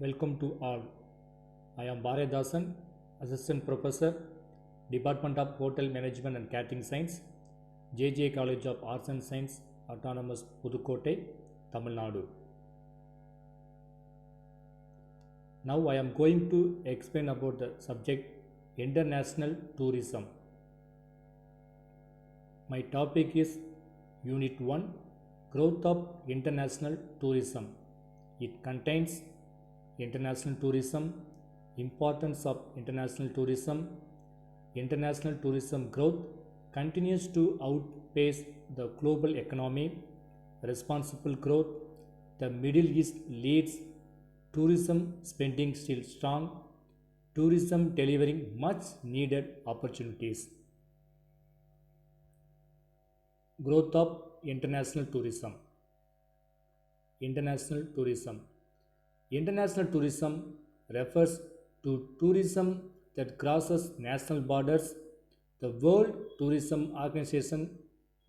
Welcome to all. I am Bharedasan, Assistant Professor, Department of Hotel Management and Catering Science, JJ College of Arts and Science, Autonomous Pudukkottai, Tamil Nadu. Now I am going to explain about the subject International Tourism. My topic is Unit 1 Growth of International Tourism. It contains international tourism, importance of international tourism growth continues to outpace the global economy, responsible growth, the Middle East leads, tourism spending still strong, tourism delivering much needed opportunities. Growth of international tourism. International tourism. International tourism refers to tourism that crosses national borders. The World Tourism Organization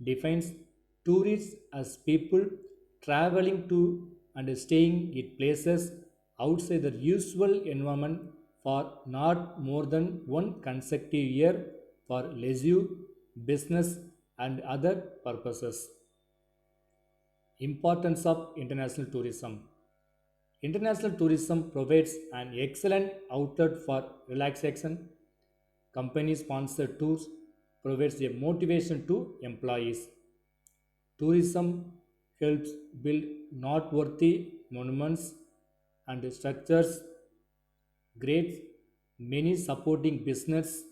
defines tourists as people traveling to and staying in places outside their usual environment for not more than one consecutive year for leisure, business, and other purposes. Importance of international tourism. International tourism provides an excellent outlet for relaxation. Company sponsored tours provides a motivation to employees. Tourism helps build noteworthy monuments and structures. Great many supporting business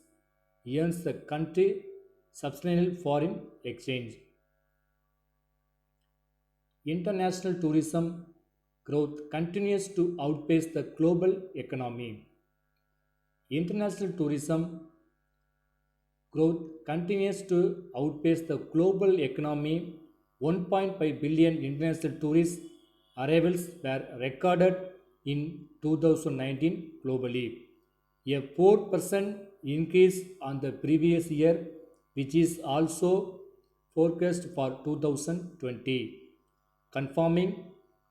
earns the country substantial foreign exchange. International tourism growth continues to outpace the global economy. International tourism growth continues to outpace the global economy. 1.5 billion international tourist arrivals were recorded in 2019 globally, a 4% increase on the previous year, which is also forecast for 2020, confirming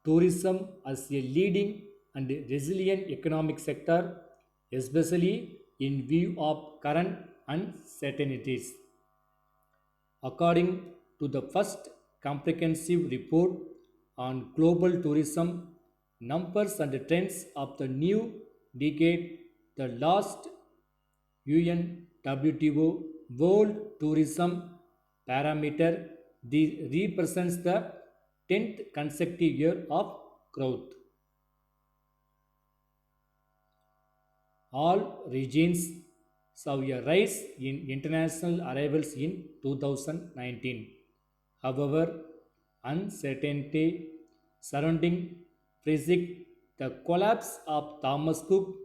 tourism as a leading and resilient economic sector, especially in view of current uncertainties. According to the first comprehensive report on global tourism, numbers and trends of the new decade, the last UNWTO World Tourism Parameter represents the 10th consecutive year of growth. All regions saw a rise in international arrivals in 2019. However, uncertainty surrounding Brexit, the collapse of Thomas Cook,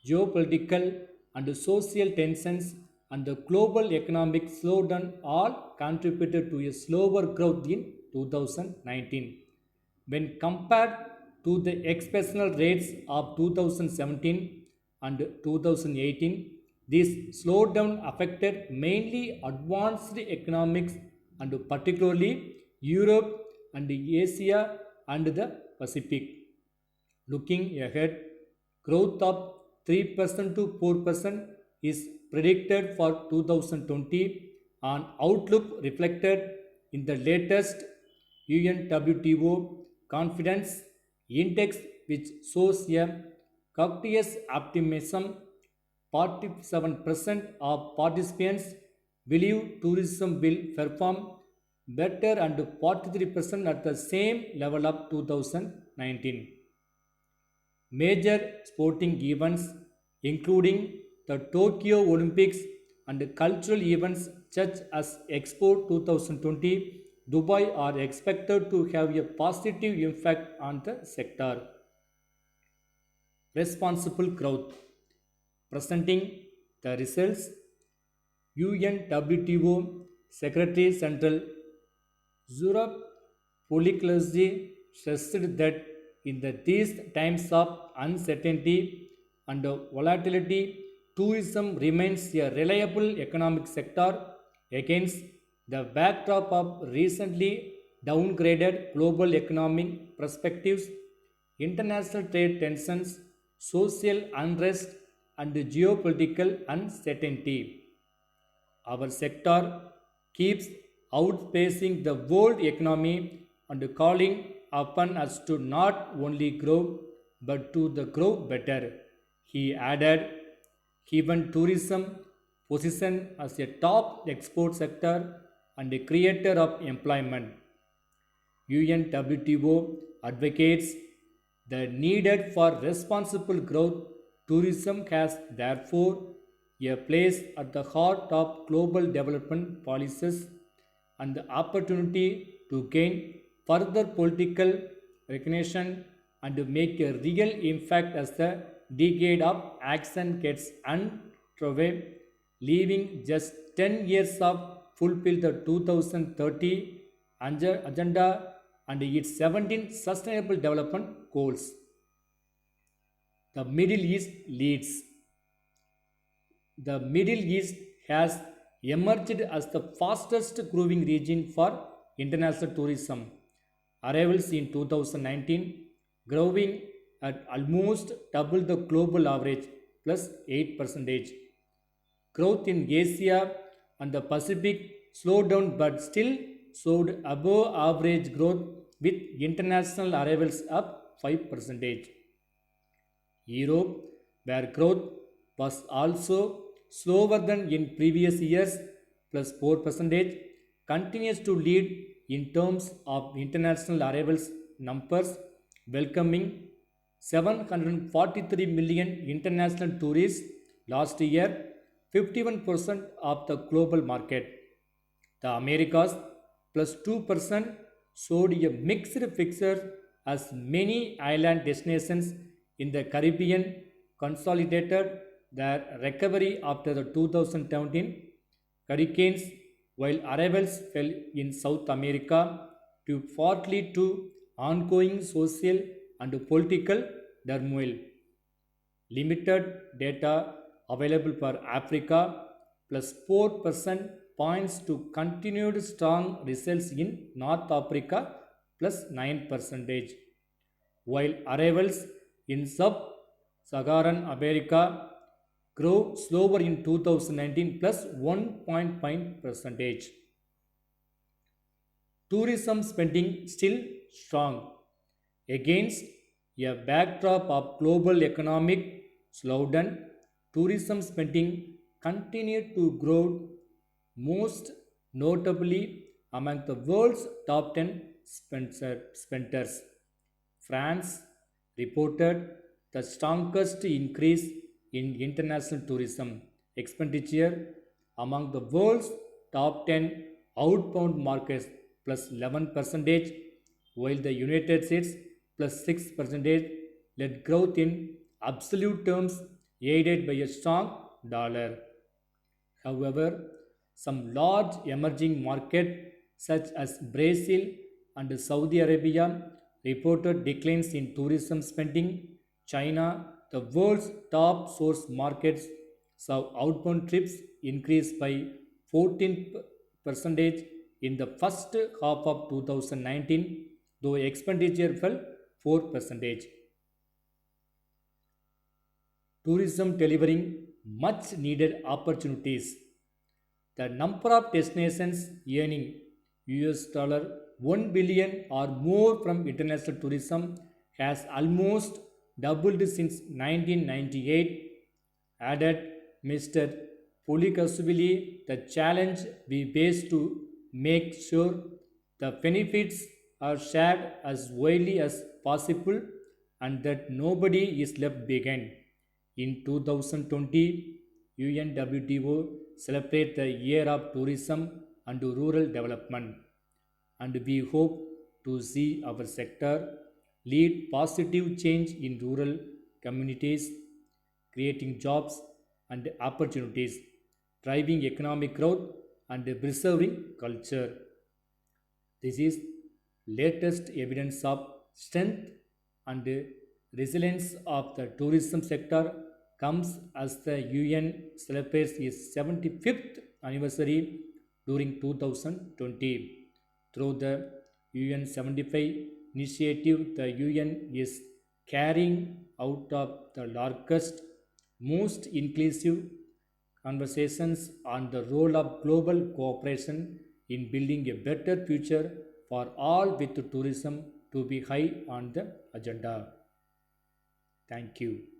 geopolitical and social tensions, and the global economic slowdown all contributed to a slower growth in 2019. When compared to the exceptional rates of 2017 and 2018, this slowdown affected mainly advanced economics and particularly Europe and Asia and the Pacific. Looking ahead, growth of 3% to 4% is predicted for 2020, an outlook reflected in the latest UNWTO confidence index, which shows a cautious optimism. 47% of participants believe tourism will perform better and 43% at the same level of 2019. Major sporting events, including the Tokyo Olympics and cultural events such as Expo 2020, Dubai, are expected to have a positive impact on the sector. Responsible growth. Presenting the results, UNWTO Secretary General Zurab Poliklerzi stressed that in these times of uncertainty and volatility, tourism remains a reliable economic sector against the backdrop of recently downgraded global economic perspectives. international trade tensions, social unrest, and geopolitical uncertainty. Our sector keeps outpacing the world economy and calling upon us to not only grow but to the grow better. He added, given tourism position as a top export sector and a creator of employment, UNWTO advocates the needed for responsible growth. Tourism has therefore a place at the heart of global development policies and the opportunity to gain further political recognition and to make a real impact as the decade of action gets underway, leaving just 10 years of fulfill the 2030 agenda and its 17 sustainable development goals. The Middle East leads. The Middle East has emerged as the fastest growing region for international tourism. Arrivals in 2019 growing at almost double the global average plus 8%. Growth in Asia and the Pacific slowed down but still showed above average growth with international arrivals up 5%. Europe, where growth was also slower than in previous years, plus 4%, continues to lead in terms of international arrivals numbers, welcoming 743 million international tourists last year, 51% of the global market. The Americas plus 2% showed a mixed picture as many island destinations in the Caribbean consolidated their recovery after the 2017 hurricanes, while arrivals fell in South America due partly to ongoing social and political turmoil. Limited data available for Africa plus 4% points to continued strong results in North Africa plus 9%, while arrivals in sub-Saharan America grow slower in 2019 plus 1.5%. Tourism spending still strong against a backdrop of global economic slowdown. Tourism spending continued to grow, most notably among the world's top 10 spenders. France reported the strongest increase in international tourism expenditure among the world's top 10 outbound markets plus 11%, while the United States plus 6% led growth in absolute terms aided by a strong dollar. However, some large emerging markets such as Brazil and Saudi Arabia reported declines in tourism spending. China, the world's top source markets, saw outbound trips increase by 14% in the first half of 2019, though expenditure fell 4%. Tourism delivering much needed opportunities. The number of destinations earning $1 billion or more from international tourism has almost doubled since 1998, added Mr. Pulikashvili. The challenge we face to make sure the benefits are shared as widely as possible and that nobody is left behind. In 2020, UNWTO celebrates the Year of Tourism and Rural Development, and we hope to see our sector lead positive change in rural communities, creating jobs and opportunities, driving economic growth and preserving culture. This is latest evidence of strength and resilience of the tourism sector comes as the UN celebrates its 75th anniversary during 2020. Through the UN 75 initiative, the UN is carrying out of the largest, most inclusive conversations on the role of global cooperation in building a better future for all, with tourism to be high on the agenda. Thank you.